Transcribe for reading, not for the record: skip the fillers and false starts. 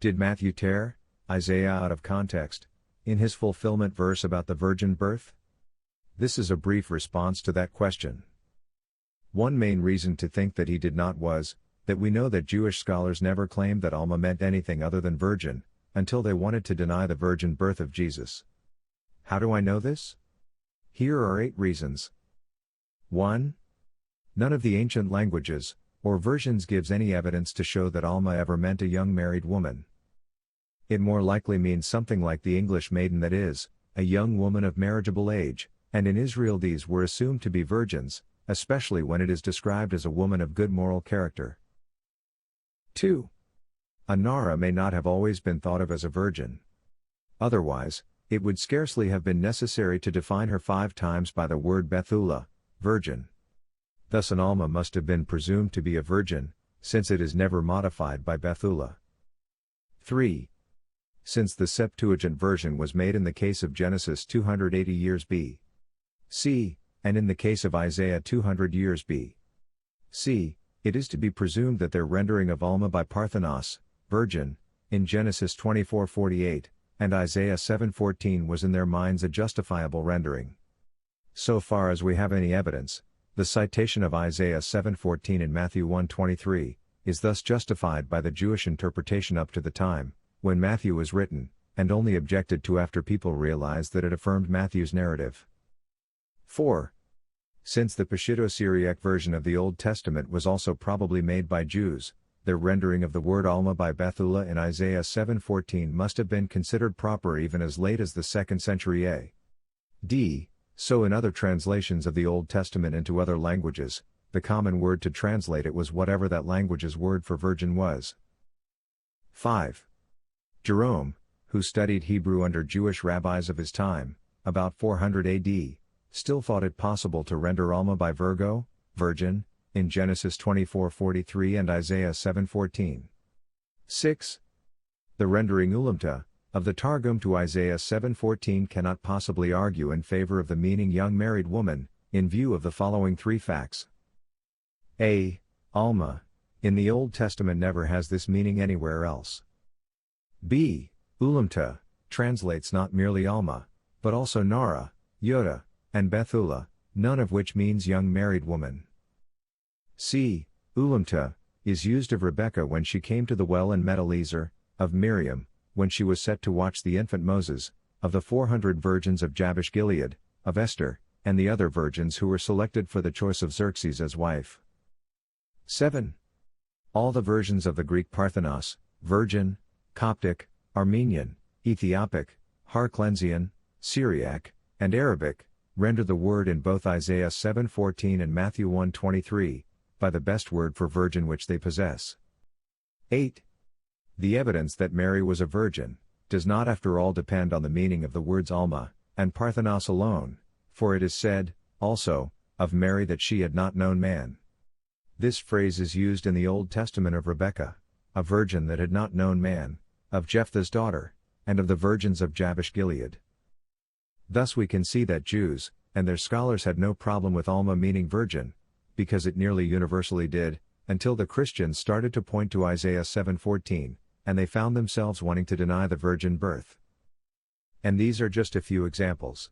Did Matthew tear Isaiah out of context in his fulfillment verse about the virgin birth? This is a brief response to that question. One main reason to think that he did not was that we know that Jewish scholars never claimed that Alma meant anything other than virgin, until they wanted to deny the virgin birth of Jesus. How do I know this? Here are 8 reasons. 1. None of the ancient languages or versions gives any evidence to show that Alma ever meant a young married woman. It more likely means something like the English maiden, that is, a young woman of marriageable age, and in Israel these were assumed to be virgins, especially when it is described as a woman of good moral character. 2. A Nara may not have always been thought of as a virgin. Otherwise, it would scarcely have been necessary to define her 5 times by the word Bethulah, virgin. Thus an Alma must have been presumed to be a virgin, since it is never modified by Bethulah. 3. Since the Septuagint version was made in the case of Genesis 280 years B.C., and in the case of Isaiah 200 years B.C., it is to be presumed that their rendering of Alma by Parthenos, virgin, in Genesis 24:48, and Isaiah 7:14 was in their minds a justifiable rendering. So far as we have any evidence, the citation of Isaiah 7:14 in Matthew 1:23 is thus justified by the Jewish interpretation up to the time when Matthew was written, and only objected to after people realized that it affirmed Matthew's narrative. 4. Since the Peshitta-Syriac version of the Old Testament was also probably made by Jews, their rendering of the word Alma by Bethulah in Isaiah 7:14 must have been considered proper even as late as the 2nd century A.D., so in other translations of the Old Testament into other languages, the common word to translate it was whatever that language's word for virgin was. 5. Jerome, who studied Hebrew under Jewish rabbis of his time, about 400 AD, still thought it possible to render Alma by Virgo, virgin, in Genesis 24:43 and Isaiah 7:14. 6. The rendering Ulamta of the Targum to Isaiah 7:14 cannot possibly argue in favor of the meaning young married woman, in view of the following 3 facts. A. Alma, in the Old Testament, never has this meaning anywhere else. B. Ulamta translates not merely Alma, but also Nara, Yoda, and Bethulah, none of which means young married woman. C. Ulamta is used of Rebekah when she came to the well and met Eliezer, of Miriam, when she was set to watch the infant Moses, of the 400 virgins of Jabesh Gilead, of Esther, and the other virgins who were selected for the choice of Xerxes as wife. 7. All the versions of the Greek Parthenos, virgin, Coptic, Armenian, Ethiopic, Harclensian, Syriac, and Arabic, render the word in both Isaiah 7:14 and Matthew 1:23, by the best word for virgin which they possess. 8. The evidence that Mary was a virgin does not after all depend on the meaning of the words Alma and Parthenos alone, for it is said, also, of Mary that she had not known man. This phrase is used in the Old Testament of Rebekah, a virgin that had not known man, of Jephthah's daughter, and of the virgins of Jabesh Gilead. Thus we can see that Jews and their scholars had no problem with Alma meaning virgin, because it nearly universally did, until the Christians started to point to Isaiah 7:14, and they found themselves wanting to deny the virgin birth. And these are just a few examples.